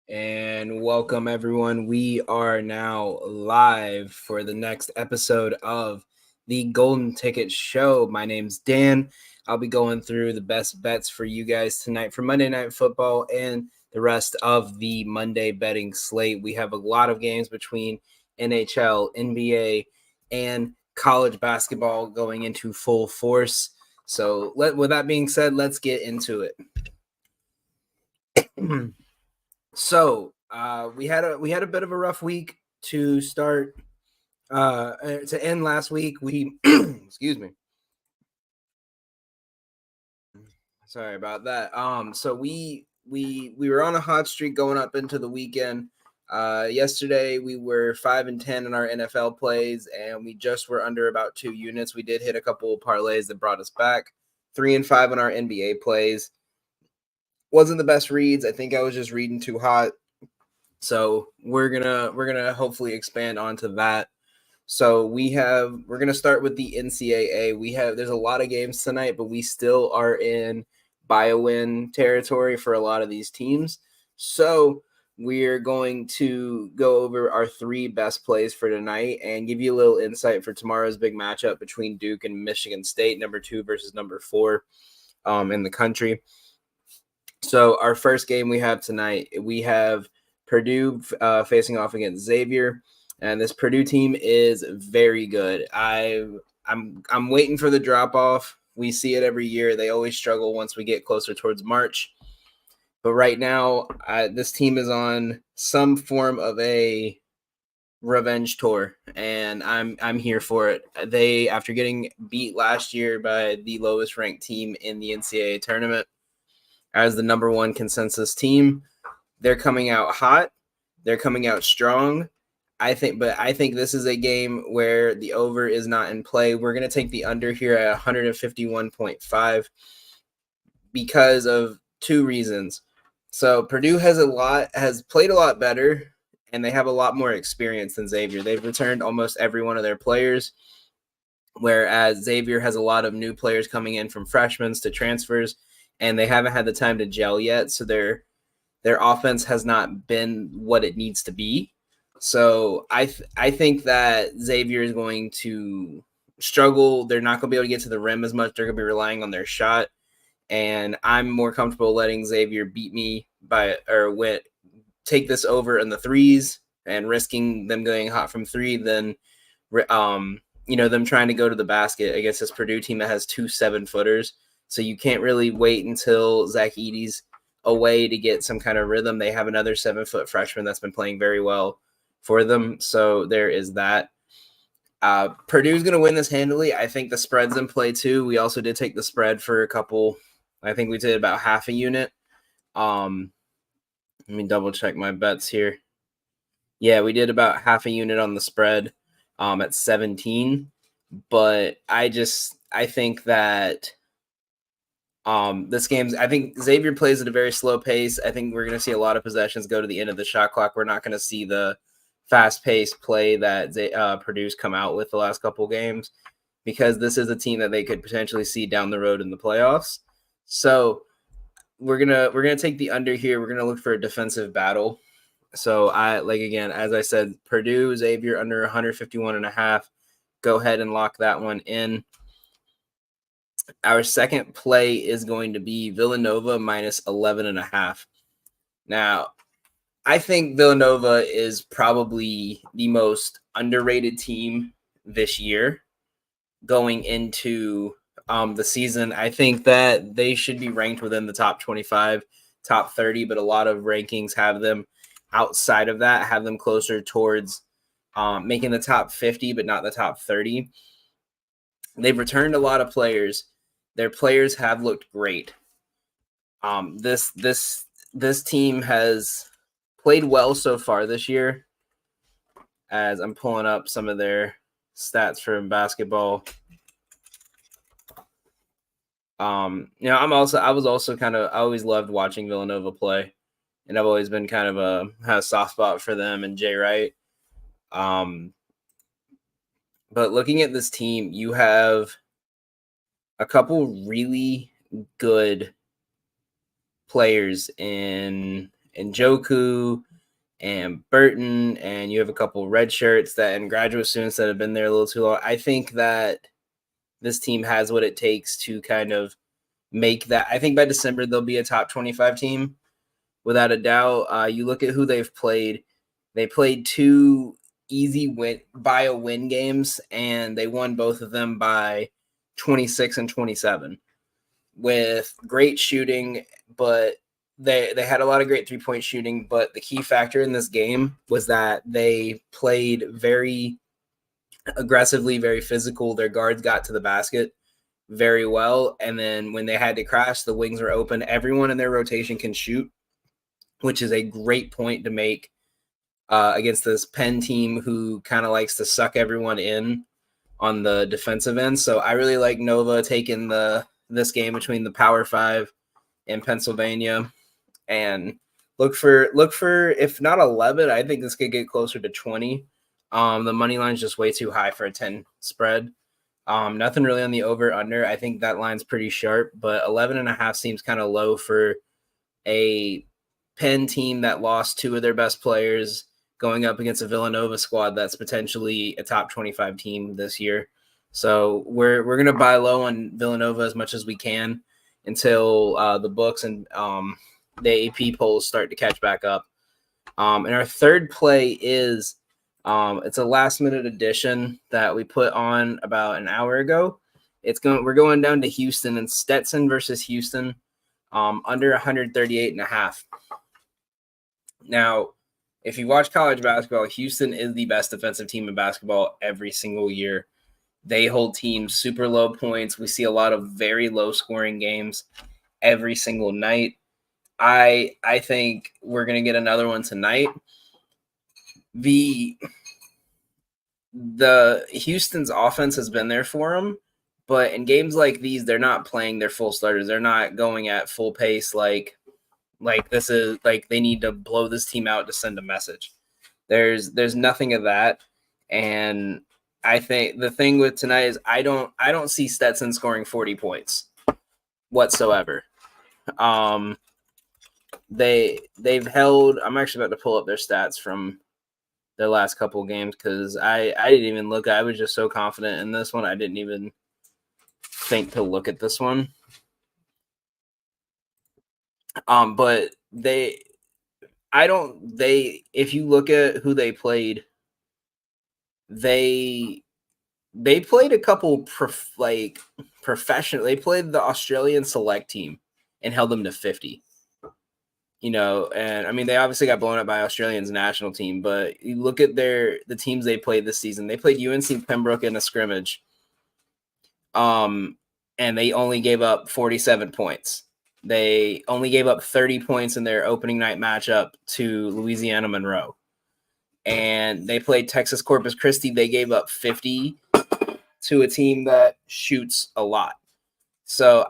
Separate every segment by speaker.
Speaker 1: And welcome everyone. We are now live for the next episode of the Golden Ticket Show. My name's Dan. I'll be going through the best bets for you guys tonight for Monday Night Football and the rest of the Monday betting slate. We have a lot of games between NHL, NBA, and college basketball going into full force. So with that being said, let's get into it. So we had a bit of a rough week to start to end last week. We excuse me. Sorry about that. So we were on a hot streak going up into the weekend. Yesterday we were 5-10 in our NFL plays, and we just were under about 2 units. We did hit a couple of parlays that brought us back. 3-5 in our NBA plays. Wasn't the best reads. I think I was just reading too hot. So we're gonna hopefully expand onto that. So we're gonna start with the NCAA. There's a lot of games tonight, but we still are in buy-a-win territory for a lot of these teams. So we're going to go over our 3 best plays for tonight and give you a little insight for tomorrow's big matchup between Duke and Michigan State, number 2 versus number 4 in the country. So our first game we have tonight, we have Purdue facing off against Xavier, and this Purdue team is very good. I'm waiting for the drop off. We see it every year. They always struggle once we get closer towards March. But right now, this team is on some form of a revenge tour, and I'm here for it. They, after getting beat last year by the lowest ranked team in the NCAA tournament as the number 1 consensus team, they're coming out hot. They're coming out strong. I think this is a game where the over is not in play. We're going to take the under here at 151.5 because of 2 reasons. So Purdue has played a lot better, and they have a lot more experience than Xavier. They've returned almost every one of their players, whereas Xavier has a lot of new players coming in from freshmen to transfers, and they haven't had the time to gel yet. So their offense has not been what it needs to be. So I think that Xavier is going to struggle. They're not going to be able to get to the rim as much. They're going to be relying on their shot. And I'm more comfortable letting Xavier beat me take this over in the threes and risking them going hot from 3 than them trying to go to the basket against this Purdue team that has 2 7-footers. So you can't really wait until Zach Edey's away to get some kind of rhythm. They have another 7-foot freshman that's been playing very well for them. So there is that. Purdue's going to win this handily. I think the spread's in play too. We also did take the spread for a couple. I think we did about half a unit. Let me double check my bets here. Yeah, we did about half a unit on the spread at 17. But I think that I think Xavier plays at a very slow pace. I think we're going to see a lot of possessions go to the end of the shot clock. We're not going to see the fast-paced play that Purdue's come out with the last couple games, because this is a team that they could potentially see down the road in the playoffs. So we're gonna take the under here. We're gonna look for a defensive battle. So as I said, Purdue, Xavier under 151.5. Go ahead and lock that one in. Our second play is going to be Villanova minus 11.5. Now, I think Villanova is probably the most underrated team this year going into the season. I think that they should be ranked within the top 25, top 30, but a lot of rankings have them outside of that, have them closer towards making the top 50, but not the top 30. They've returned a lot of players. Their players have looked great. This team has played well so far this year, as I'm pulling up some of their stats from basketball. I always loved watching Villanova play, and I've always been kind of had a soft spot for them and Jay Wright. But looking at this team, you have a couple really good players in Njoku and Burton, and you have a couple red shirts and graduate students that have been there a little too long. I think that this team has what it takes to kind of make that. I think by December they'll be a top 25 team without a doubt. You look at who they've played. They played 2 easy win games, and they won both of them by 26 and 27 with great shooting, but they had a lot of great 3-point shooting. But the key factor in this game was that they played very aggressively, very physical. Their guards got to the basket very well, and then when they had to crash, the wings were open. Everyone in their rotation can shoot, which is a great point to make against this Penn team who kind of likes to suck everyone in on the defensive end. So I really like Nova taking this game between the Power 5 and Pennsylvania, and look for if not 11, I think this could get closer to 20. The money line's just way too high for a 10 spread. Nothing really on the over under. I think that line's pretty sharp, but 11.5 seems kind of low for a Penn team that lost 2 of their best players going up against a Villanova squad that's potentially a top 25 team this year. So we're going to buy low on Villanova as much as we can until the books and the AP polls start to catch back up. And our third play is it's a last minute addition that we put on about an hour ago. We're going down to Houston and Stetson versus Houston under 138.5. Now, if you watch college basketball, Houston is the best defensive team in basketball every single year. They hold teams super low points. We see a lot of very low scoring games every single night. I think we're going to get another one tonight. The Houston's offense has been there for them, but in games like these, they're not playing their full starters. They're not going at full pace like this is like they need to blow this team out to send a message. There's nothing of that, and I think the thing with tonight is I don't see Stetson scoring 40 points whatsoever. They've held. I'm actually about to pull up their stats from their last couple of games because I didn't even look. I was just so confident in this one. I didn't even think to look at this one. But if you look at who they played, they played a couple professional. They played the Australian select team and held them to 50. And I mean, they obviously got blown up by Australia's national team, but you look at the teams they played this season. They played UNC Pembroke in a scrimmage. And they only gave up 47 points. They only gave up 30 points in their opening night matchup to Louisiana Monroe. And they played Texas Corpus Christi. They gave up 50 to a team that shoots a lot. So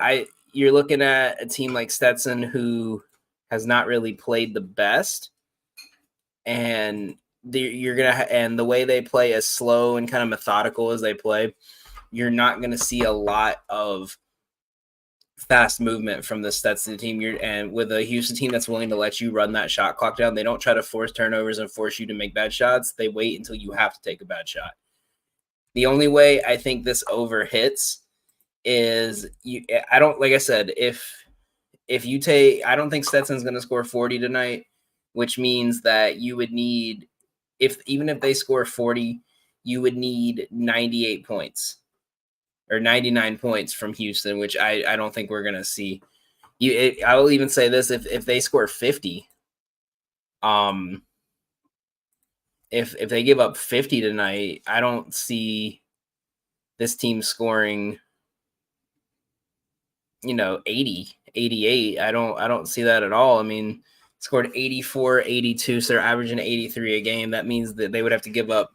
Speaker 1: you're looking at a team like Stetson who has not really played the best. And and the way they play as slow and kind of methodical as they play, you're not going to see a lot of fast movement from the Stetson team. And with a Houston team that's willing to let you run that shot clock down, they don't try to force turnovers and force you to make bad shots. They wait until you have to take a bad shot. The only way I think this over hits is I don't think Stetson's going to score 40 tonight, which means that you would need, even if they score 40, you would need 98 points. Or 99 points from Houston, which I don't think we're going to see. I will even say this, if they score 50, if they give up 50 tonight, I don't see this team scoring, 80, 88. I don't see that at all. I mean, scored 84, 82, so they're averaging 83 a game. That means that they would have to give up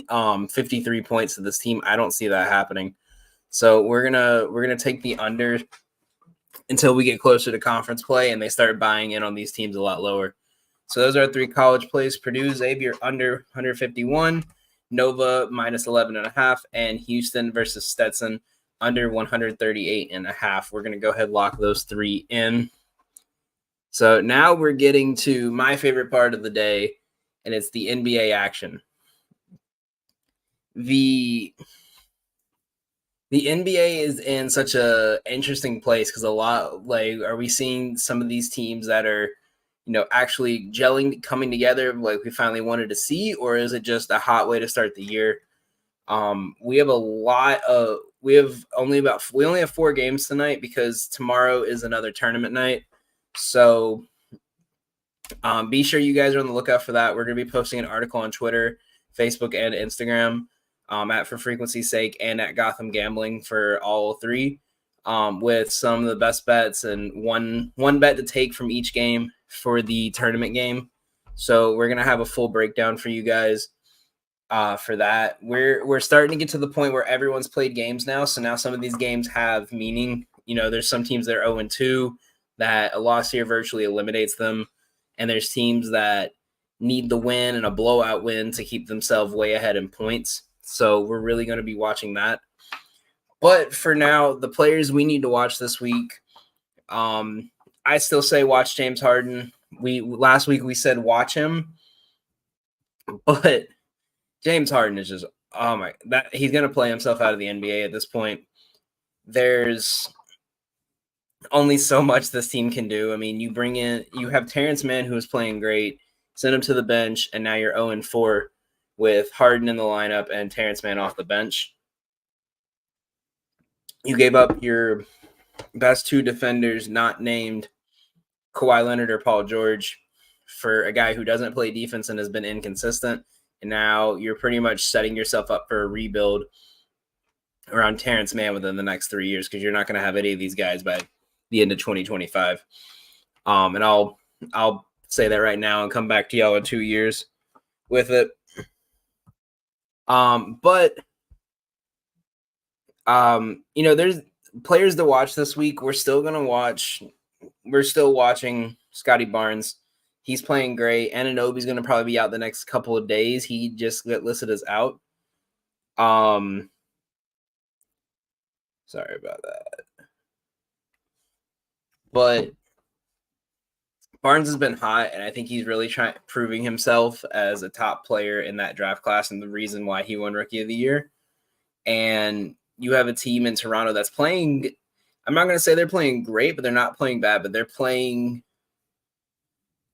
Speaker 1: 53 points to this team. I don't see that happening. So we're gonna take the under until we get closer to conference play and they start buying in on these teams a lot lower. So those are our 3 college plays: Purdue, Xavier under 151, Nova minus 11.5, and Houston versus Stetson under 138.5. We're gonna go ahead and lock those 3 in. So now we're getting to my favorite part of the day, and it's the NBA action. The NBA is in such a interesting place because a lot, like, are we seeing some of these teams that are, actually gelling, coming together like we finally wanted to see, or is it just a hot way to start the year? We have a lot of we only have 4 games tonight because tomorrow is another tournament night. So be sure you guys are on the lookout for that. We're going to be posting an article on Twitter, Facebook, and Instagram at For Frequency's Sake and at Gotham Gambling for all 3 with some of the best bets and one bet to take from each game for the tournament game. So we're going to have a full breakdown for you guys for that. We're starting to get to the point where everyone's played games now. So now some of these games have meaning. There's some teams that are 0-2 that a loss here virtually eliminates them. And there's teams that need the win and a blowout win to keep themselves way ahead in points. So we're really going to be watching that. But for now, the players we need to watch this week, I still say watch James Harden. Last week we said watch him, but James Harden is just he's going to play himself out of the NBA at this point. There's only so much this team can do. I mean, you have Terrence Mann, who is playing great, send him to the bench, and now you're 0-4 with Harden in the lineup and Terrence Mann off the bench. You gave up your best 2 defenders, not named Kawhi Leonard or Paul George, for a guy who doesn't play defense and has been inconsistent. And now you're pretty much setting yourself up for a rebuild around Terrence Mann within the next 3 years because you're not going to have any of these guys by the end of 2025. And I'll say that right now and come back to y'all in 2 years with it. There's players to watch this week. We're still watching Scotty Barnes. He's playing great. Anunoby's going to probably be out the next couple of days. He just got listed as out. Sorry about that. But Barnes has been hot, and I think he's really proving himself as a top player in that draft class and the reason why he won Rookie of the Year. And you have a team in Toronto that's playing – I'm not going to say they're playing great, but they're not playing bad, but they're playing –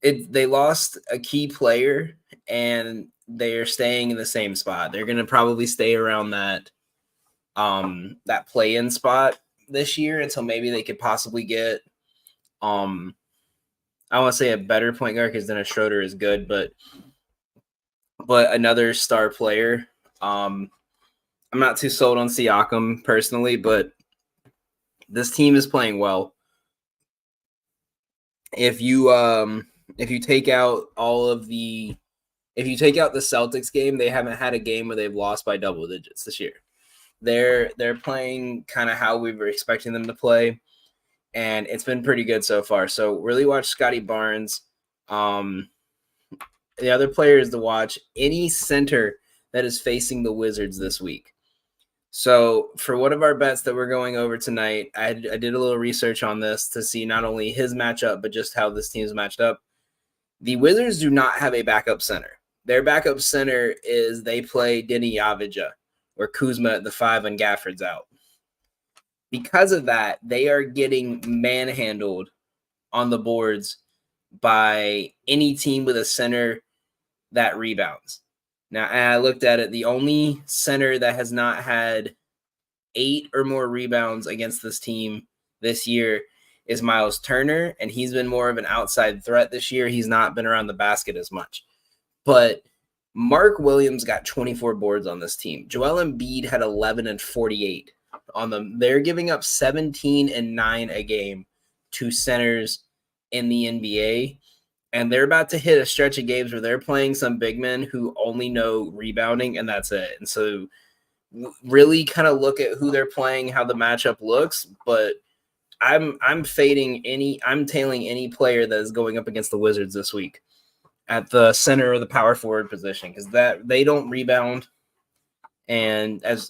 Speaker 1: they lost a key player, and they're staying in the same spot. They're going to probably stay around that play-in spot this year until maybe they could possibly get I want to say a better point guard because Dennis Schroeder is good, but another star player. I'm not too sold on Siakam personally, but this team is playing well. If you take out the Celtics game, they haven't had a game where they've lost by double digits this year. They're playing kind of how we were expecting them to play, and it's been pretty good so far. So really watch Scotty Barnes. The other players to watch, any center that is facing the Wizards this week. So for one of our bets that we're going over tonight, I did a little research on this to see not only his matchup, but just how this team's matched up. The Wizards do not have a backup center. Their backup center is they play Denny Avdija, or Kuzma at the 5 and Gafford's out. Because of that, they are getting manhandled on the boards by any team with a center that rebounds. Now, I looked at it. The only center that has not had 8 or more rebounds against this team this year is Miles Turner, and he's been more of an outside threat this year. He's not been around the basket as much. But Mark Williams got 24 boards on this team. Joel Embiid had 11 and 48 on them. They're giving up 17 and 9 a game to centers in the NBA. And they're about to hit a stretch of games where they're playing some big men who only know rebounding, and that's it. And so really kind of look at who they're playing, how the matchup looks. But I'm tailing any player that is going up against the Wizards this week at the center or the power forward position, because that they don't rebound. And as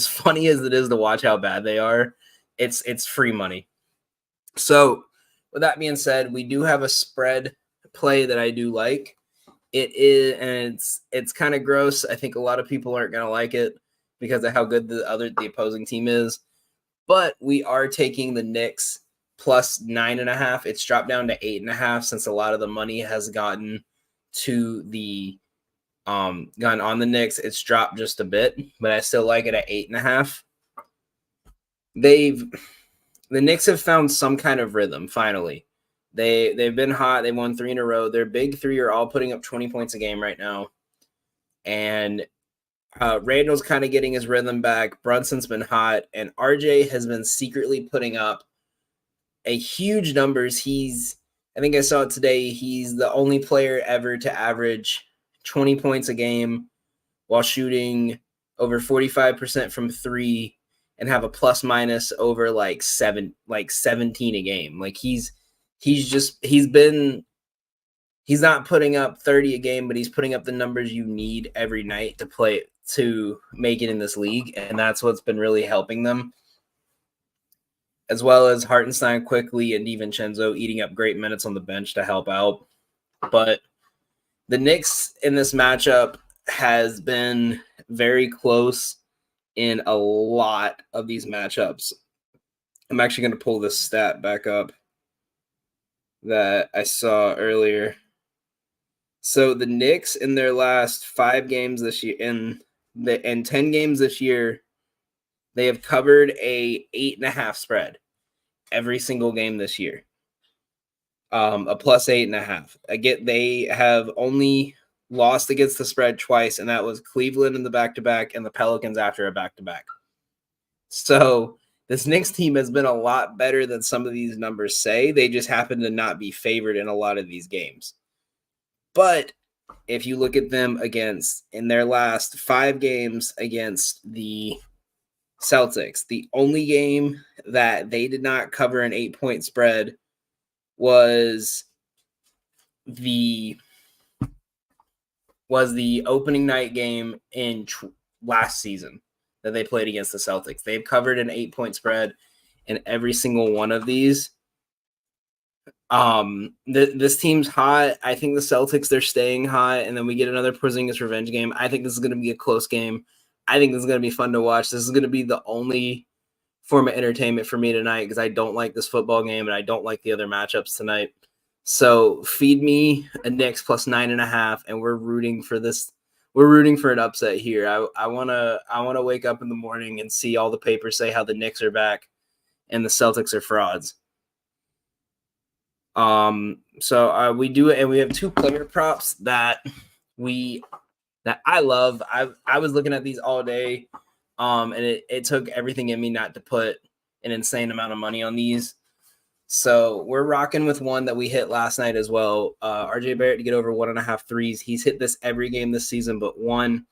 Speaker 1: funny as it is to watch how bad they are, it's free money. So with that being said, we do have a spread play that I do like. It is, and it's kind of gross. I think a lot of people aren't gonna like it because of how good the opposing team is. But we are taking the Knicks plus 9.5. It's dropped down to 8.5 since a lot of the money has gotten to the gone on the Knicks. It's dropped just a bit, but I still like it at 8.5. The Knicks have found some kind of rhythm finally. They've been hot. They won 3 in a row. Their big three are all putting up 20 points a game right now, and Randall's kind of getting his rhythm back. Brunson's been hot, and RJ has been secretly putting up a huge numbers. I think I saw it today. He's the only player ever to average 20 points a game while shooting over 45% from 3 and have a plus minus over like 17 a game. Like he's not putting up 30 a game, but he's putting up the numbers you need every night to make it in this league, and that's what's been really helping them. As well as Hartenstein quickly and DiVincenzo eating up great minutes on the bench to help out. But the Knicks in this matchup has been very close in a lot of these matchups. I'm actually going to pull this stat back up that I saw earlier. So the Knicks in their last 5 games this year, in 10 games this year, they have covered a 8.5 spread every single game this year. A plus 8.5. Again, they have only lost against the spread twice, and that was Cleveland in the back-to-back and the Pelicans after a back-to-back. So this Knicks team has been a lot better than some of these numbers say. They just happen to not be favored in a lot of these games. But if you look at them in their last 5 games against the Celtics, the only game that they did not cover an 8-point spread was the opening night game in last season that they played against the Celtics. They've covered an 8-point spread in every single one of these. This team's hot. I think the Celtics, they're staying hot, and then we get another Porzingis revenge game. I think this is going to be a close game. I think this is going to be fun to watch. This is going to be the only form of entertainment for me tonight because I don't like this football game and I don't like the other matchups tonight. So feed me a Knicks plus 9.5, and we're rooting for this. We're rooting for an upset here. I wanna wake up in the morning and see all the papers say how the Knicks are back and the Celtics are frauds. So we do it, and we have 2 player props that I love. I was looking at these all day, and it took everything in me not to put an insane amount of money on these. So we're rocking with one that we hit last night as well. RJ Barrett to get over 1.5 threes. He's hit this every game this season, but one.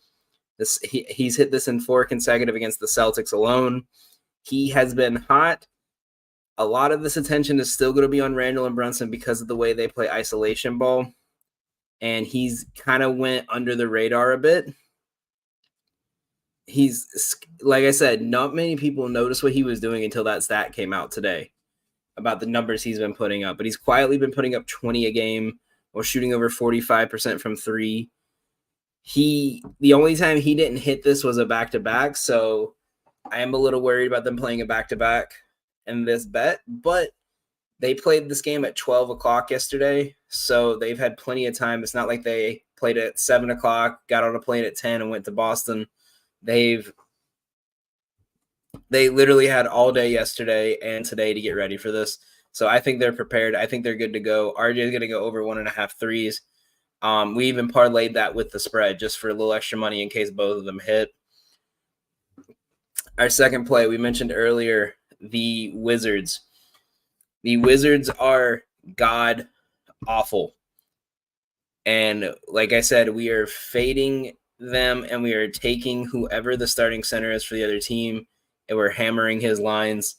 Speaker 1: He's hit this in 4 consecutive against the Celtics alone. He has been hot. A lot of this attention is still going to be on Randall and Brunson because of the way they play isolation ball. And he's kind of went under the radar a bit. He's, like I said, not many people noticed what he was doing until that stat came out today about the numbers he's been putting up. But he's quietly been putting up 20 a game or shooting over 45% from 3. The only time he didn't hit this was a back-to-back, so I am a little worried about them playing a back-to-back in this bet, but they played this game at 12 o'clock yesterday, so they've had plenty of time. It's not like they played at 7 o'clock, got on a plane at 10 and went to Boston. They literally had all day yesterday and today to get ready for this. So I think they're prepared. I think they're good to go. RJ is going to go over 1.5 threes. We even parlayed that with the spread just for a little extra money in case both of them hit. Our second play, we mentioned earlier, the Wizards. The Wizards are god awful. And like I said, we are fading them and we are taking whoever the starting center is for the other team and we're hammering his lines.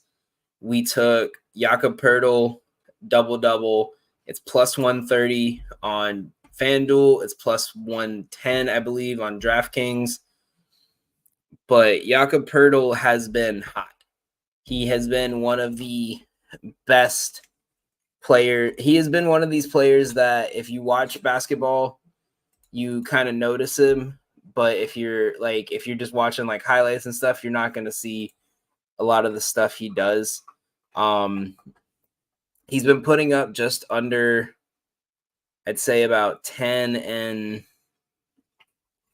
Speaker 1: We took Jakob Poeltl double-double. It's plus 130 on FanDuel. It's plus 110, I believe, on DraftKings. But Jakob Poeltl has been hot. He has been one of the best player. He has been one of these players that if you watch basketball, you kind of notice him. But if you're just watching like highlights and stuff, you're not going to see a lot of the stuff he does. He's been putting up just under, I'd say about 10 and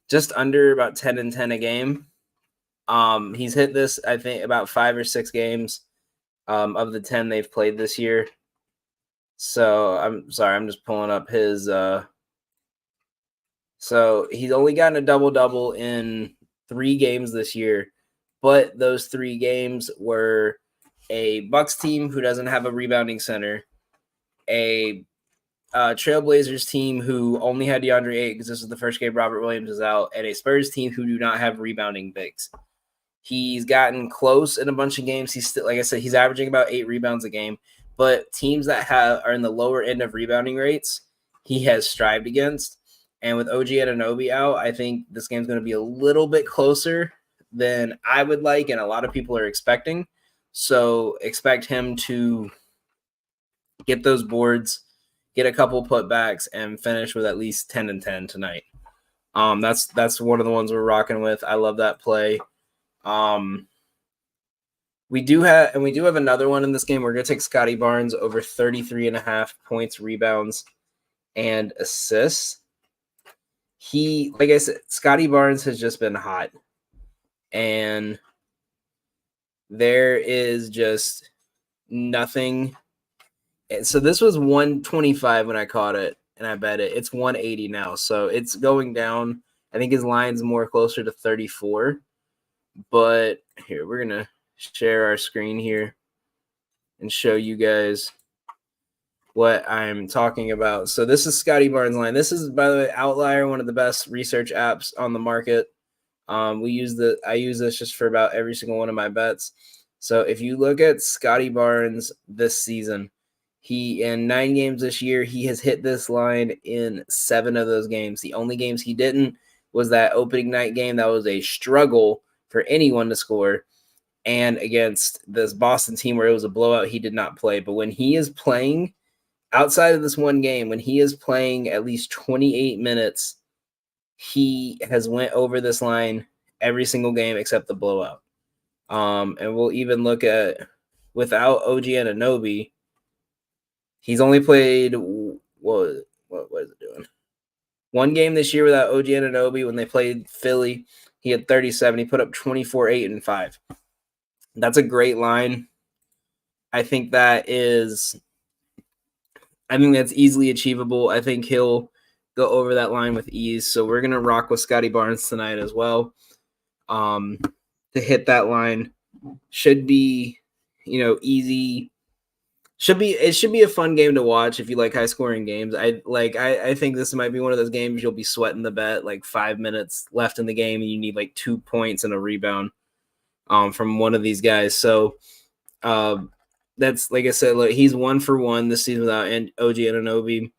Speaker 1: 10 a game. He's hit this, I think, about 5 or 6 games of the 10 they've played this year. So I'm sorry, I'm just pulling up his. So he's only gotten a double-double in 3 games this year, but those 3 games were a Bucks team who doesn't have a rebounding center, a Trailblazers team who only had DeAndre Ayton because this is the first game Robert Williams is out, and a Spurs team who do not have rebounding bigs. He's gotten close in a bunch of games. He's still, like I said, he's averaging about 8 rebounds a game. But teams that are in the lower end of rebounding rates, he has strived against. And with OG Anunoby out, I think this game's going to be a little bit closer than I would like, and a lot of people are expecting. So expect him to get those boards, get a couple putbacks, and finish with at least 10 and 10 tonight. That's one of the ones we're rocking with. I love that play. We do have another one in this game. We're going to take Scotty Barnes over 33.5 points, rebounds, and assists. Like I said, Scotty Barnes has just been hot. And there is just nothing. So this was 125 when I caught it, and I bet it. It's 180 now. So it's going down. I think his line's more closer to 34. But here, we're going to share our screen here and show you guys what I'm talking about. So this is Scotty Barnes' line. This is, by the way, Outlier, one of the best research apps on the market. I use this just for about every single one of my bets. So if you look at Scotty Barnes this season, he in 9 games this year, he has hit this line in 7 of those games. The only games he didn't was that opening night game. That was a struggle for anyone to score. And against this Boston team where it was a blowout, he did not play. But when he is playing outside of this one game, when he is playing at least 28 minutes, he has went over this line every single game except the blowout. And we'll even look at without OG Anunoby, he's only played what is it doing? 1 game this year without OG Anunoby when they played Philly. He had 37. He put up 24, 8, and 5. That's a great line. I think that's easily achievable. I think he'll go over that line with ease. So we're going to rock with Scotty Barnes tonight as well. To hit that line should be, easy. It should be a fun game to watch if you like high scoring games. I think this might be one of those games you'll be sweating the bet, like 5 minutes left in the game and you need like 2 points and a rebound from one of these guys. So that's, like I said, look, he's 1 for 1 this season without OG Anunoby.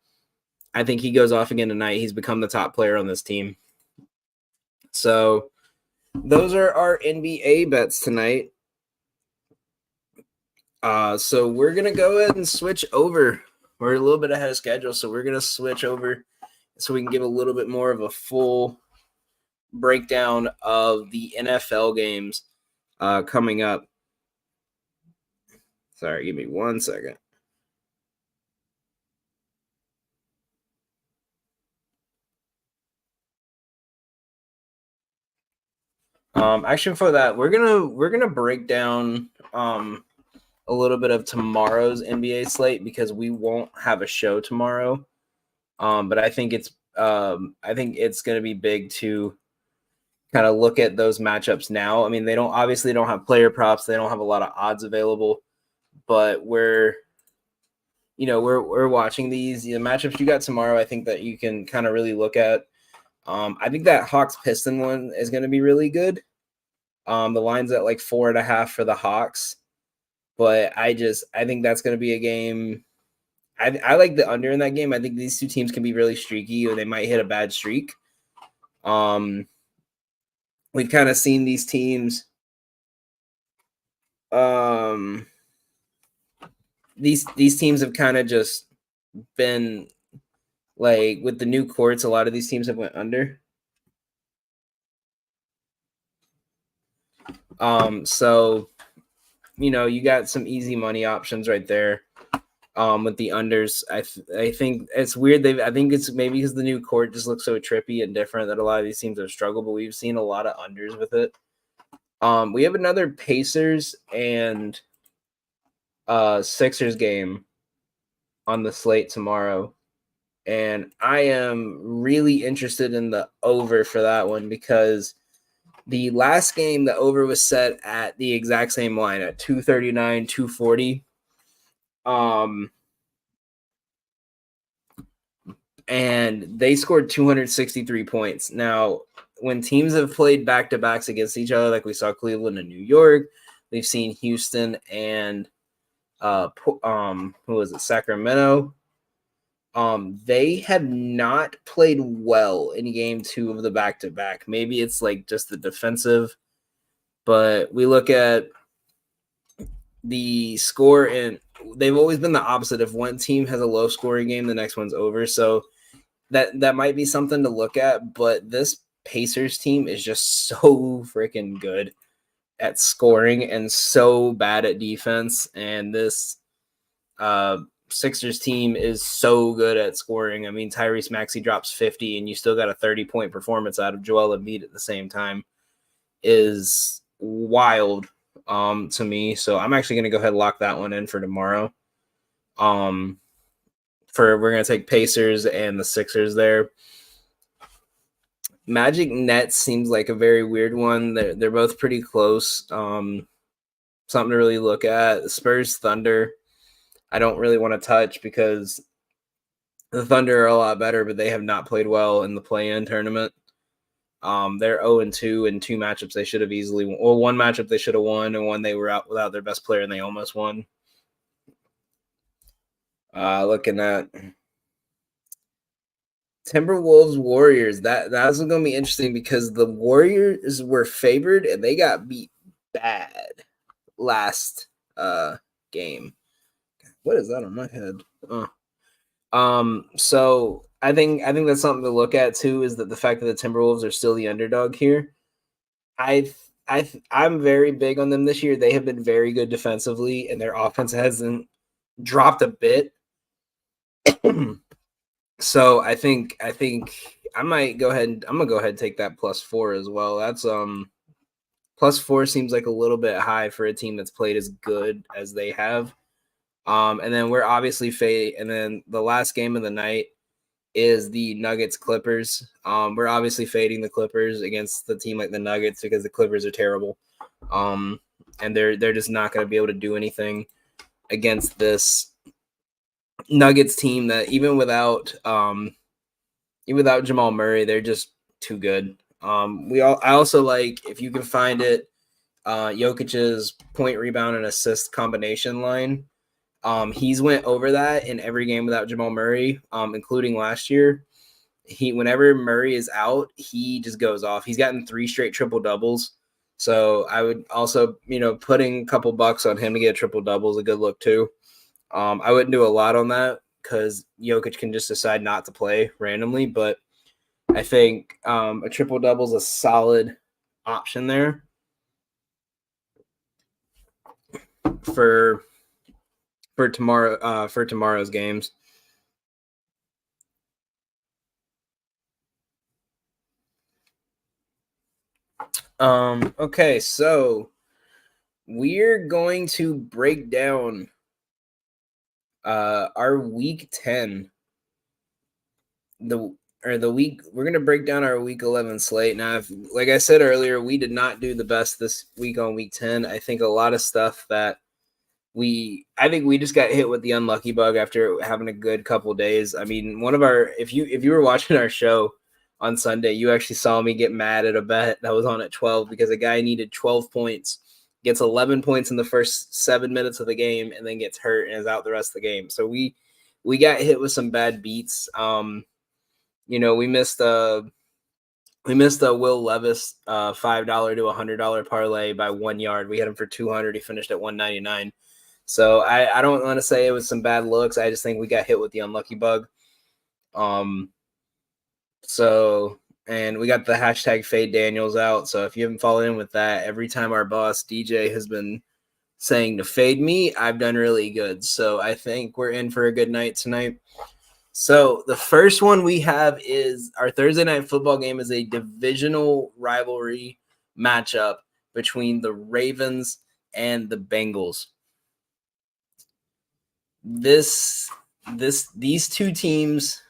Speaker 1: I think he goes off again tonight. He's become the top player on this team. So those are our NBA bets tonight. So we're going to go ahead and switch over. We're a little bit ahead of schedule, so we're going to switch over so we can give a little bit more of a full breakdown of the NFL games coming up. Sorry, give me 1 second. Actually, for that, we're gonna break down a little bit of tomorrow's NBA slate because we won't have a show tomorrow. But I think it's gonna be big to kind of look at those matchups now. I mean, they don't have player props, they don't have a lot of odds available, but we're watching these matchups you got tomorrow. I think that you can kind of really look at. I think that Hawks Piston one is going to be really good. The line's at like 4.5 for the Hawks, but I think that's going to be a game. I like the under in that game. I think these two teams can be really streaky, or they might hit a bad streak. We've kind of seen these teams. these teams have kind of just been like with the new courts. A lot of these teams have went under. So you got some easy money options right there. With the unders, I think it's weird. I think it's maybe because the new court just looks so trippy and different that a lot of these teams have struggled, but we've seen a lot of unders with it. We have another Pacers and Sixers game on the slate tomorrow, and I am really interested in the over for that one because the last game, the over was set at the exact same line at 239, 240. And they scored 263 points. Now, when teams have played back-to-backs against each other, like we saw Cleveland and New York, we've seen Houston and who was it, Sacramento. They have not played well in game 2 of the back-to-back. Maybe it's like just the defensive, but we look at the score and they've always been the opposite. If one team has a low scoring game, the next one's over. So that might be something to look at, but this Pacers team is just so freaking good at scoring and so bad at defense. And this Sixers team is so good at scoring. I mean, Tyrese Maxey drops 50 and you still got a 30-point performance out of Joel Embiid at the same time is wild to me. So I'm actually going to go ahead and lock that one in for tomorrow. We're going to take Pacers and the Sixers there. Magic Nets seems like a very weird one. They're both pretty close. Something to really look at. Spurs Thunder, I don't really want to touch because the Thunder are a lot better, but they have not played well in the play-in tournament. They're 0-2 in 2 matchups they should have easily won. Well, one matchup they should have won, and one they were out without their best player and they almost won. Looking at Timberwolves Warriors, that's going to be interesting because the Warriors were favored and they got beat bad last game. What is that on my head? So I think that's something to look at too, is that the fact that the Timberwolves are still the underdog here. I'm very big on them this year. They have been very good defensively, and their offense hasn't dropped a bit. So I think I might go ahead. I'm gonna go ahead and take that +4 as well. That's +4 seems like a little bit high for a team that's played as good as they have. And then we're obviously and then the last game of the night is the Nuggets Clippers. We're obviously fading the Clippers against the team like the Nuggets because the Clippers are terrible. And they're just not going to be able to do anything against this Nuggets team that even without Jamal Murray, they're just too good. I also like, if you can find it, Jokic's point, rebound, and assist combination line. He's went over that in every game without Jamal Murray, including last year. Whenever Murray is out, he just goes off. He's gotten 3 straight triple doubles. So I would also, putting a couple bucks on him to get a triple double is a good look too. I wouldn't do a lot on that because Jokic can just decide not to play randomly, but I think a triple double is a solid option there for tomorrow's games. Okay, so we're going to break down our week 10. We're going to break down our week 11 slate. Now, like I said earlier, we did not do the best this week on week 10. I think a lot of stuff that I think we just got hit with the unlucky bug after having a good couple days. I mean, if you were watching our show on Sunday, you actually saw me get mad at a bet that was on at 12 because a guy needed 12 points, gets 11 points in the first 7 minutes of the game, and then gets hurt and is out the rest of the game. So we got hit with some bad beats. We missed a Will Levis $5 to $100 parlay by 1 yard. We had him for 200. He finished at 199. So I don't want to say it was some bad looks. I just think we got hit with the unlucky bug. So and we got the hashtag Fade Daniels out. So if you haven't followed in with that, every time our boss DJ has been saying to fade me, I've done really good. So I think we're in for a good night tonight. So the first one we have is our Thursday night football game is a divisional rivalry matchup between the Ravens and the Bengals. These two teams,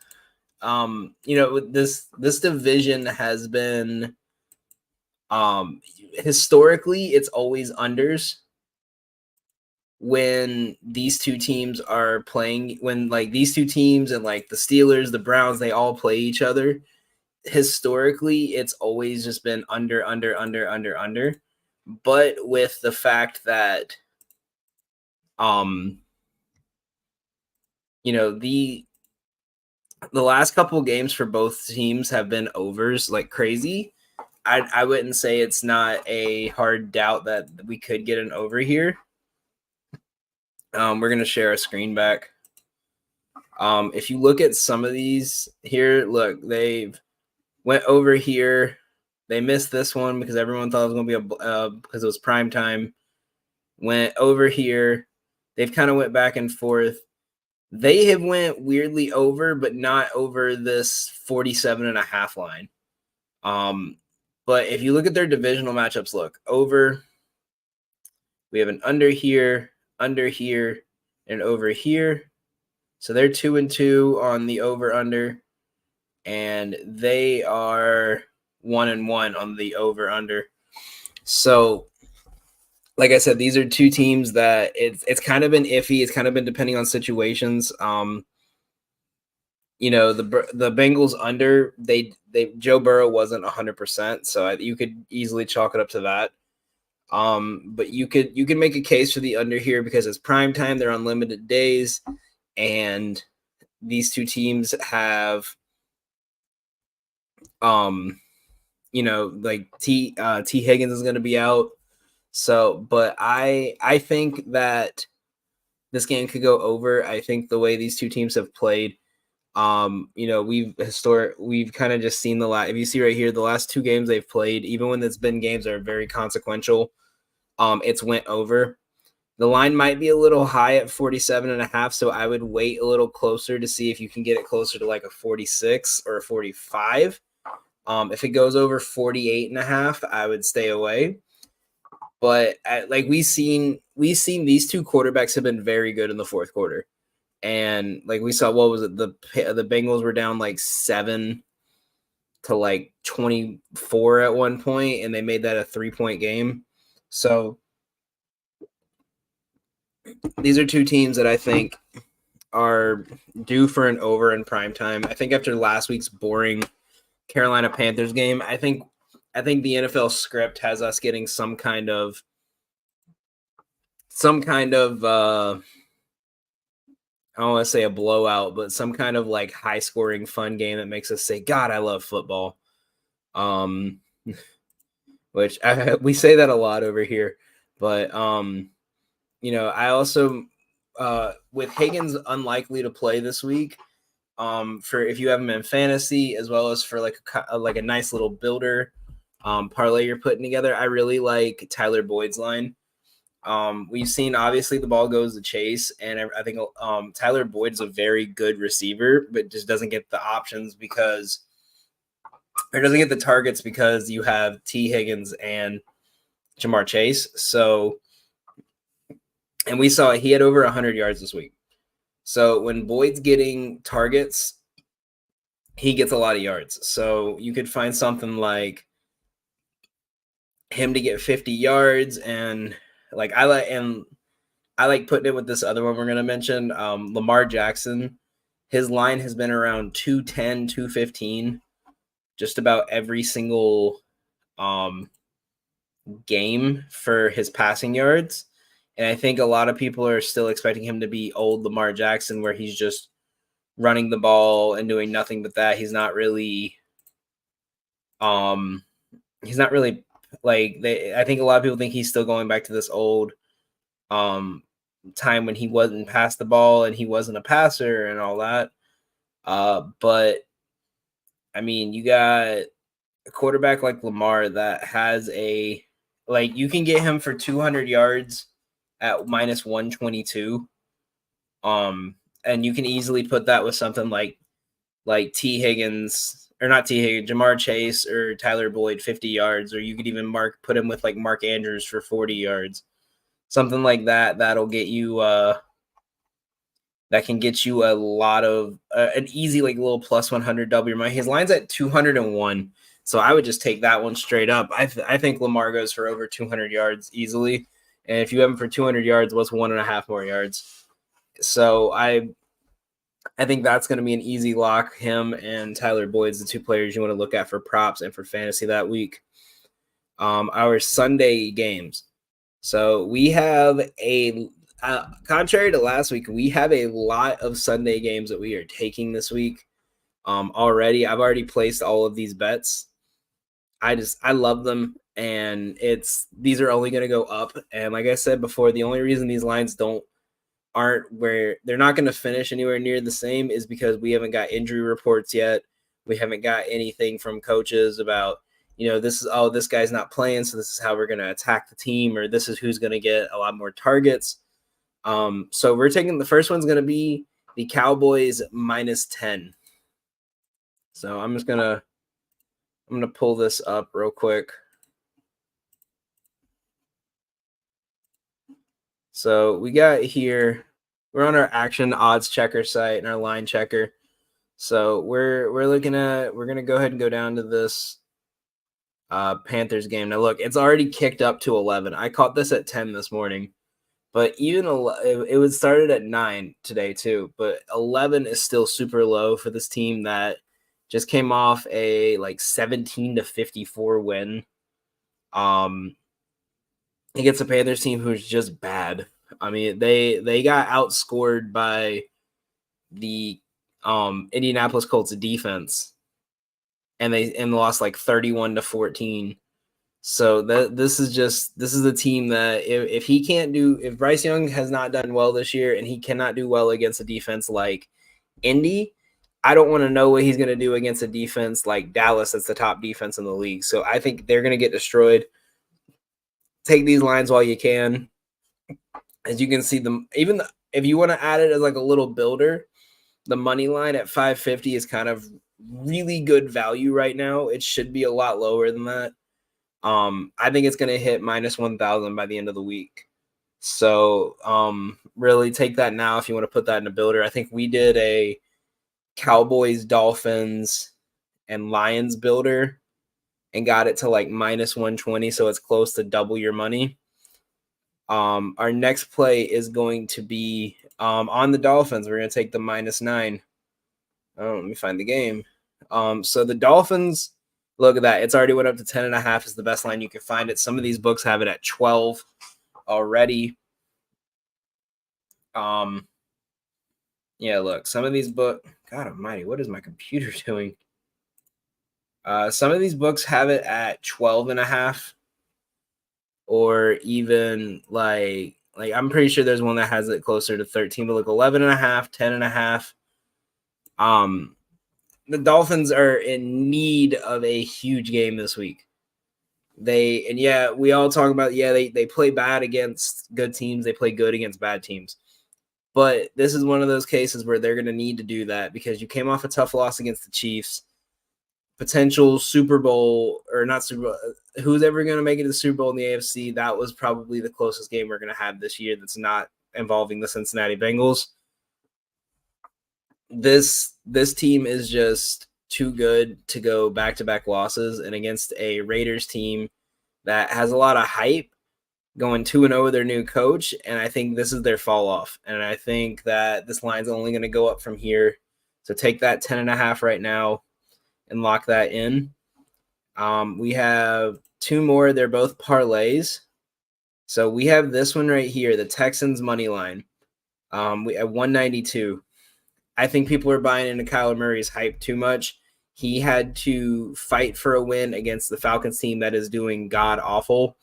Speaker 1: this division has been historically it's always unders when these two teams are playing, when like these two teams and like the Steelers, the Browns, they all play each other. Historically, it's always just been under. But with the fact that the last couple games for both teams have been overs like crazy. I wouldn't say it's not a hard doubt that we could get an over here. We're gonna share a screen back. If you look at some of these here, look, they've went over here. They missed this one because everyone thought it was going to be because it was prime time. Went over here. They've kind of went back and forth. They have went weirdly over, but not over this 47.5 line. But if you look at their divisional matchups, look, over. We have an under here, and over here. So they're 2-2 on the over-under, and they are 1-1 on the over-under. So, like I said, these are two teams that it's kind of been iffy. It's kind of been depending on situations. The Bengals under, they Joe Burrow wasn't 100%, so you could easily chalk it up to that. But you could make a case for the under here because it's prime time. They're on limited days, and these two teams have, like T Higgins is going to be out. So, but I think that this game could go over. I think the way these two teams have played, we've kind of just seen if you see right here, the last two games they've played, even when it's been games that are very consequential, it's went over. The line might be a little high at 47.5, so I would wait a little closer to see if you can get it closer to like a 46 or a 45. If it goes over 48.5, I would stay away. But we've seen these two quarterbacks have been very good in the fourth quarter, and like we saw, what was it? The Bengals were down like 7 to like 24 at one point, and they made that a 3-point game. So these are two teams that I think are due for an over in prime time. I think after last week's boring Carolina Panthers game, I think the NFL script has us getting some kind of I don't want to say a blowout, but some kind of like high scoring fun game that makes us say, God, I love football. Which we say that a lot over here, but I also with Higgins unlikely to play this week, for if you have him in fantasy, as well as for like a nice little builder parlay you're putting together, I really like Tyler Boyd's line. We've seen obviously the ball goes to Chase, and I think Tyler Boyd is a very good receiver, but just doesn't get the options doesn't get the targets because you have T. Higgins and Jamar Chase. So, and we saw he had over 100 yards this week. So when Boyd's getting targets, he gets a lot of yards. So you could find something like him to get 50 yards, and like I like putting it with this other one we're going to mention, Lamar Jackson. His line has been around 210, 215 just about every single game for his passing yards. And I think a lot of people are still expecting him to be old Lamar Jackson, where he's just running the ball and doing nothing but that. He's not really like I think a lot of people think he's still going back to this old time when he wasn't past the ball and he wasn't a passer and all that. But I mean, you got a quarterback like Lamar that has you can get him for 200 yards at minus 122. And you can easily put that with something like T. Higgins, or not T. Higgins, Jamar Chase or Tyler Boyd 50 yards, or you could even put him with like Mark Andrews for 40 yards. Something like that that'll get you that can get you a lot of an easy like little plus 100 W. His line's at 201. So I would just take that one straight up. I think Lamar goes for over 200 yards easily. And if you have him for 200 yards, what's 1.5 more yards? So I think that's going to be an easy lock. Him and Tyler Boyd's the two players you want to look at for props and for fantasy that week. Our Sunday games. So we have contrary to last week, we have a lot of Sunday games that we are taking this week. Already, I've already placed all of these bets. I love them, and these are only going to go up. And like I said before, the only reason these lines aren't where they're not going to finish anywhere near the same is because we haven't got injury reports yet. We haven't got anything from coaches about, this guy's not playing, so this is how we're going to attack the team, or this is who's going to get a lot more targets. So we're taking the first one's going to be the Cowboys minus 10. So I'm going to pull this up real quick. So we got here, we're on our action odds checker site and our line checker. So we're going to go ahead and go down to this Panthers game. Now look, it's already kicked up to 11. I caught this at 10 this morning, but even it was started at 9 today too, but 11 is still super low for this team that just came off a 17-54 win. Against a Panthers team who's just bad. I mean, they got outscored by the Indianapolis Colts defense, and they lost 31-14. So this is a team that if Bryce Young has not done well this year and he cannot do well against a defense like Indy, I don't want to know what he's going to do against a defense like Dallas that's the top defense in the league. So I think they're going to get destroyed. Take these lines while you can. As you can see them, even if you want to add it as a little builder, the money line at 550 is kind of really good value right now. It should be a lot lower than that. I think it's going to hit minus 1,000 by the end of the week. So really take that now if you want to put that in a builder. I think we did a Cowboys, Dolphins, and Lions builder and got it to minus 120, so it's close to double your money. Our next play is going to be on the Dolphins. We're going to take the minus 9. Let me find the game. So the Dolphins, look at that. It's already went up to 10.5 is the best line you can find it. Some of these books have it at 12 already. Yeah, look, some of these books, God almighty, what is my computer doing? Some of these books have it at 12.5, or even I'm pretty sure there's one that has it closer to 13, but look, 11.5, 10.5. The Dolphins are in need of a huge game this week. We all talk about, they play bad against good teams. They play good against bad teams. But this is one of those cases where they're going to need to do that because you came off a tough loss against the Chiefs. Potential Super Bowl, or not Super Bowl, who's ever going to make it to the Super Bowl in the AFC, that was probably the closest game we're going to have this year that's not involving the Cincinnati Bengals. This team is just too good to go back-to-back losses, and against a Raiders team that has a lot of hype, going 2-0 with their new coach, and I think this is their fall off. And I think that this line's only going to go up from here. So take that 10.5 right now and lock that in. We have two more. They're both parlays. So we have this one right here, the Texans money line. We have 192. I think people are buying into Kyler Murray's hype too much. He had to fight for a win against the Falcons team that is doing god awful.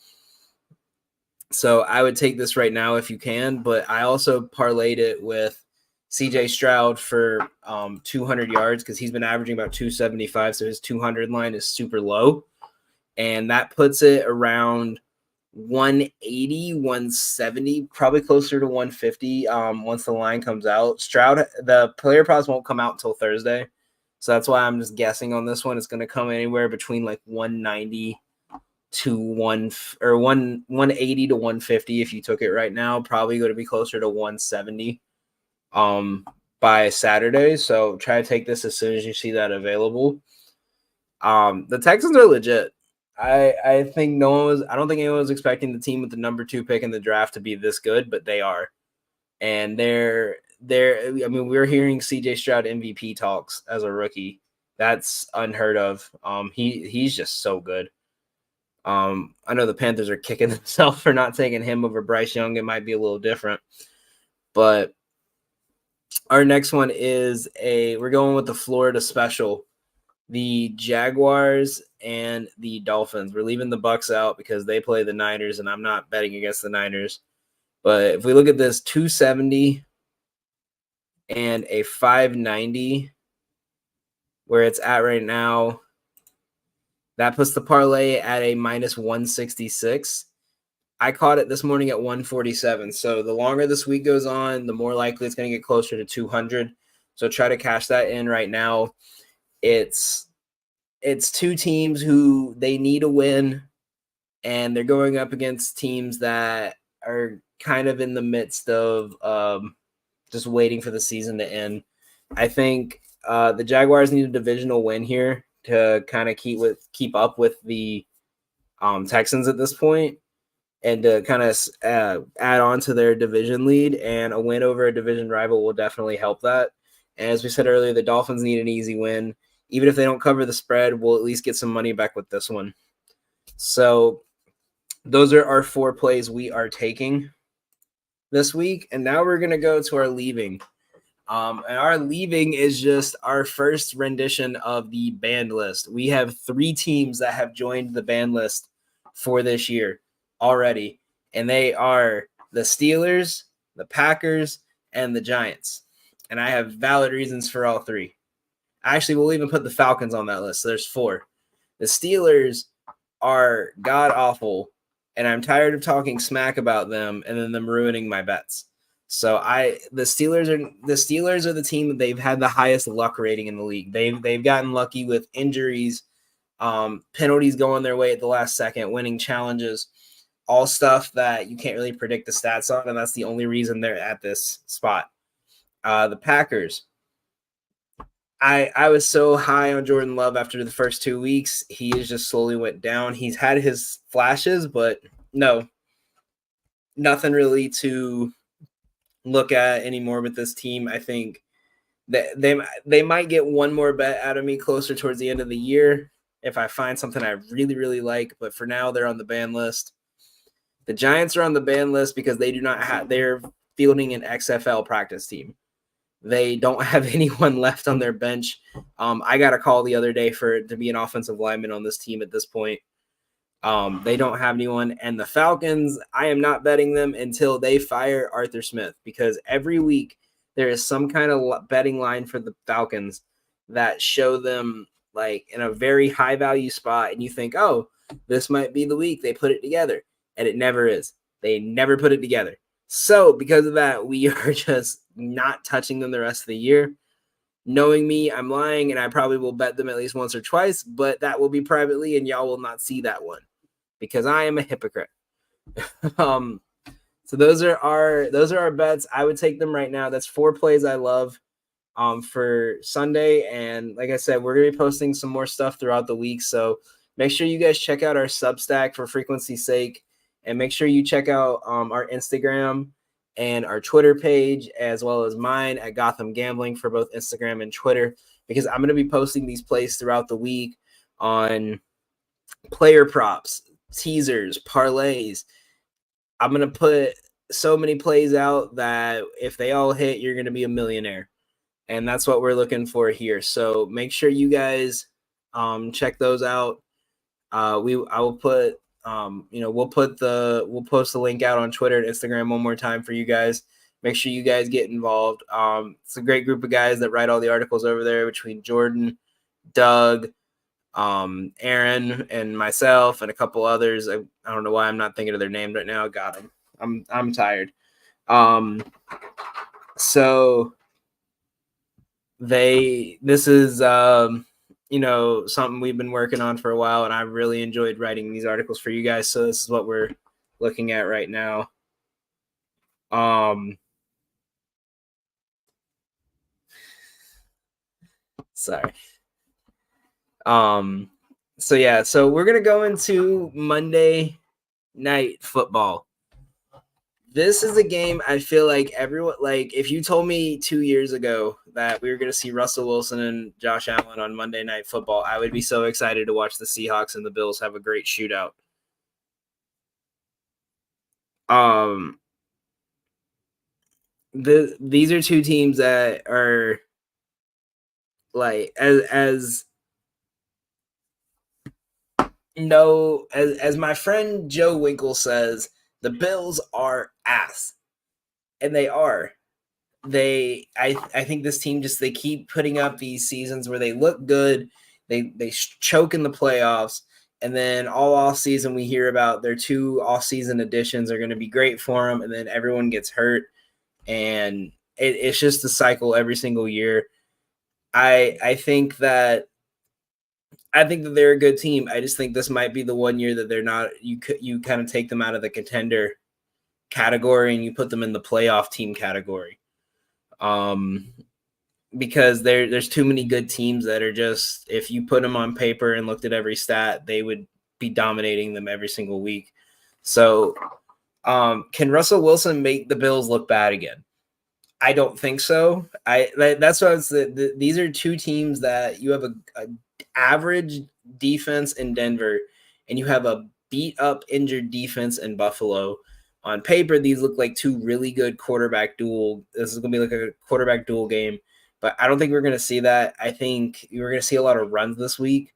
Speaker 1: So I would take this right now if you can, but I also parlayed it with CJ Stroud for 200 yards because he's been averaging about 275. So his 200 line is super low. And that puts it around 180, 170, probably closer to 150 once the line comes out. Stroud, the player props won't come out until Thursday. So that's why I'm just guessing on this one. It's going to come anywhere between like 190 to 180 to 150 if you took it right now. Probably going to be closer to 170 by Saturday. So try to take this as soon as you see that available. The Texans are legit. I think I don't think anyone was expecting the team with the number 2 pick in the draft to be this good, but they are. And I mean, we're hearing CJ Stroud MVP talks as a rookie. That's unheard of. He's just so good. I know the Panthers are kicking themselves for not taking him over Bryce Young. It might be a little different, but our next one is we're going with the Florida special, the Jaguars and the Dolphins. We're leaving the Bucks out because they play the Niners, and I'm not betting against the Niners. But if we look at this, 270 and a 590, where it's at right now, that puts the parlay at a minus 166. I caught it this morning at 147. So the longer this week goes on, the more likely it's going to get closer to 200. So try to cash that in right now. It's two teams who they need a win, and they're going up against teams that are kind of in the midst of just waiting for the season to end. I think the Jaguars need a divisional win here to kind of keep up with the Texans at this point, and to kind of add on to their division lead. And a win over a division rival will definitely help that. And as we said earlier, the Dolphins need an easy win. Even if they don't cover the spread, we'll at least get some money back with this one. So those are our 4 plays we are taking this week. And now we're going to go to our leaving. And our leaving is just our first rendition of the banned list. We have 3 teams that have joined the banned list for this year already. And they are the Steelers, the Packers, and the Giants. And I have valid reasons for all 3. Actually, we'll even put the Falcons on that list. So there's 4. The Steelers are god-awful, and I'm tired of talking smack about them and then them ruining my bets. So the Steelers are the team that they've had the highest luck rating in the league. They've gotten lucky with injuries, penalties going their way at the last second, winning challenges, all stuff that you can't really predict the stats on, and that's the only reason they're at this spot. The Packers. I was so high on Jordan Love after the first 2 weeks. He has just slowly went down. He's had his flashes, but no, nothing really to look at anymore with this team. I think that they might get one more bet out of me closer towards the end of the year if I find something I really, really like. But for now, they're on the ban list. The Giants are on the ban list because they're fielding an XFL practice team. They don't have anyone left on their bench. I got a call the other day to be an offensive lineman on this team at this point. They don't have anyone. And the Falcons, I am not betting them until they fire Arthur Smith, because every week there is some kind of betting line for the Falcons that show them like in a very high value spot. And you think, oh, this might be the week they put it together. And it never is. They never put it together. So because of that, we are just not touching them the rest of the year. Knowing me, I'm lying, and I probably will bet them at least once or twice, but that will be privately, and y'all will not see that one because I am a hypocrite. So those are our bets. I would take them right now. That's 4 plays I love for Sunday. And like I said, we're going to be posting some more stuff throughout the week. So make sure you guys check out our Substack for frequency's sake. And make sure you check out our Instagram and our Twitter page, as well as mine at Gotham Gambling for both Instagram and Twitter, because I'm going to be posting these plays throughout the week on player props, teasers, parlays. I'm going to put so many plays out that if they all hit, you're going to be a millionaire. And that's what we're looking for here. So make sure you guys check those out. I will put We'll post the link out on Twitter and Instagram one more time for you guys. Make sure you guys get involved. It's a great group of guys that write all the articles over there between Jordan, Doug, Aaron, and myself, and a couple others. I don't know why I'm not thinking of their names right now. Got them. I'm tired. So this is something we've been working on for a while, and I really enjoyed writing these articles for you guys. So this is what we're looking at right now. Sorry. So we're gonna go into Monday Night Football. This is a game I feel like everyone, like, if you told me 2 years ago that we were going to see Russell Wilson and Josh Allen on Monday Night Football, I would be so excited to watch the Seahawks and the Bills have a great shootout. These are two teams that are, like, as my friend Joe Winkle says, the Bills are ass, and they are. I think this team they keep putting up these seasons where they look good, they choke in the playoffs, and then all off season we hear about their 2 off season additions are going to be great for them, and then everyone gets hurt, and it's just a cycle every single year. I think that they're a good team. I just think this might be the one year that they're not. You kind of take them out of the contender category and you put them in the playoff team category. Because there's too many good teams that are just, if you put them on paper and looked at every stat, they would be dominating them every single week. So, can Russell Wilson make the Bills look bad again? I don't think so. That's what I was. These are two teams that you have a average defense in Denver, and you have a beat up, injured defense in Buffalo. On paper, these look like 2 really good quarterback duel. This is going to be like a quarterback duel game, but I don't think we're going to see that. I think we're going to see a lot of runs this week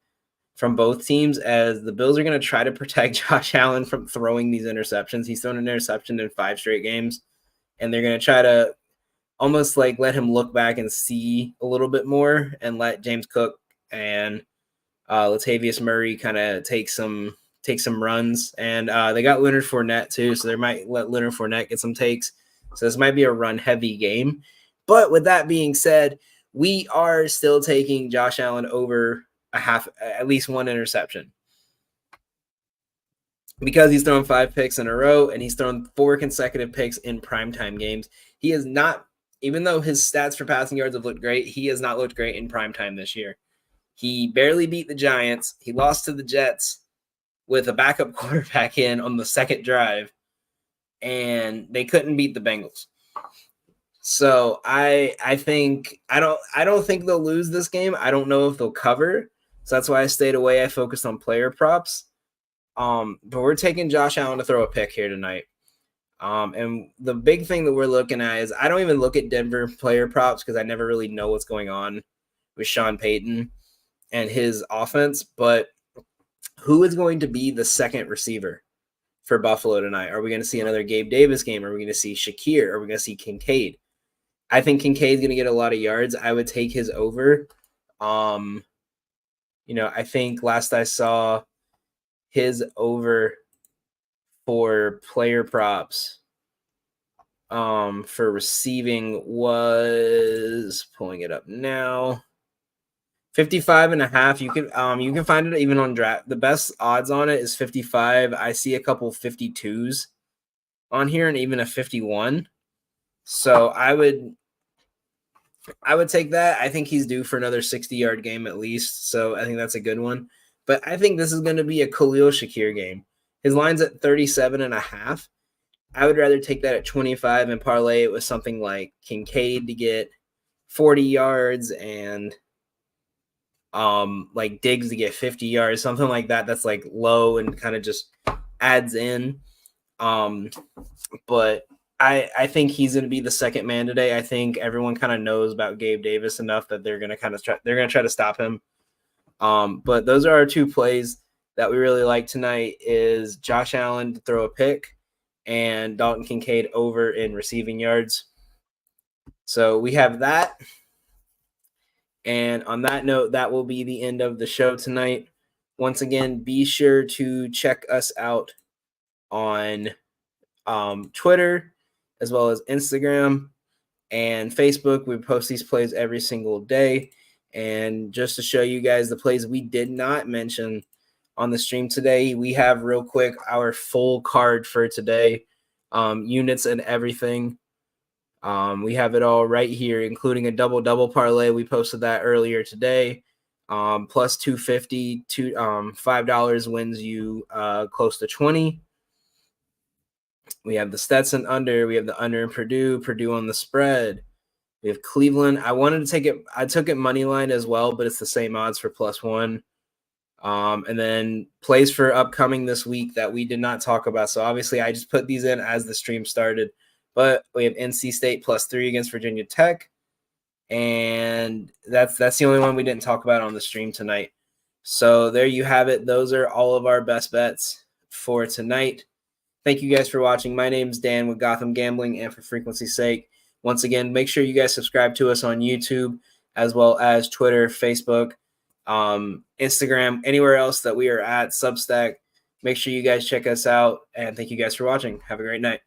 Speaker 1: from both teams, as the Bills are going to try to protect Josh Allen from throwing these interceptions. He's thrown an interception in 5 straight games, and they're going to try to almost like let him look back and see a little bit more, and let James Cook and Latavius Murray kind of take some runs. And they got Leonard Fournette too, so they might let Leonard Fournette get some takes. So this might be a run-heavy game. But with that being said, we are still taking Josh Allen over at least 1 interception, because he's thrown 5 picks in a row, and he's thrown 4 consecutive picks in primetime games. He is not, even though his stats for passing yards have looked great, he has not looked great in primetime this year. He barely beat the Giants. He lost to the Jets with a backup quarterback in on the second drive, and they couldn't beat the Bengals. So I don't think they'll lose this game. I don't know if they'll cover. So that's why I stayed away. I focused on player props. But we're taking Josh Allen to throw a pick here tonight. And the big thing that we're looking at is, I don't even look at Denver player props because I never really know what's going on with Sean Payton and his offense. But who is going to be the second receiver for Buffalo tonight? Are we going to see another Gabe Davis game? Are we going to see Shakir? Are we going to see Kincaid? I think Kincaid's going to get a lot of yards. I would take his over. I think last I saw, his over for player props for receiving was, pulling it up now, 55.5. You can find it even on draft. The best odds on it is 55. I see a couple 52s on here, and even a 51. So I would take that. I think he's due for another 60-yard game at least. So I think that's a good one. But I think this is going to be a Khalil Shakir game. His line's at 37.5. I would rather take that at 25 and parlay it with something like Kincaid to get 40 yards and like Diggs to get 50 yards, something like that. That's like low and kind of just adds in. But I think he's going to be the second man today. I think everyone kind of knows about Gabe Davis enough that they're going to try to stop him. But those are our 2 plays. that we really like tonight is Josh Allen to throw a pick and Dalton Kincaid over in receiving yards. So we have that. And on that note, that will be the end of the show tonight. Once again, be sure to check us out on Twitter as well as Instagram and Facebook. We post these plays every single day. And just to show you guys the plays we did not mention on the stream today, we have real quick our full card for today, units and everything. We have it all right here, including a double parlay. We posted that earlier today. Plus 250, $5 wins you close to 20. We have the Stetson under. We have the under in Purdue on the spread. We have Cleveland. I wanted to take it. I took it money line as well, but it's the same odds for +1. And then plays for upcoming this week that we did not talk about. So obviously I just put these in as the stream started. But we have NC State +3 against Virginia Tech. And that's the only one we didn't talk about on the stream tonight. So there you have it. Those are all of our best bets for tonight. Thank you guys for watching. My name's Dan with Gotham Gambling, and for frequency's sake, once again, make sure you guys subscribe to us on YouTube as well as Twitter, Facebook, Instagram, anywhere else that we are at, Substack. Make sure you guys check us out, and thank you guys for watching. Have a great night.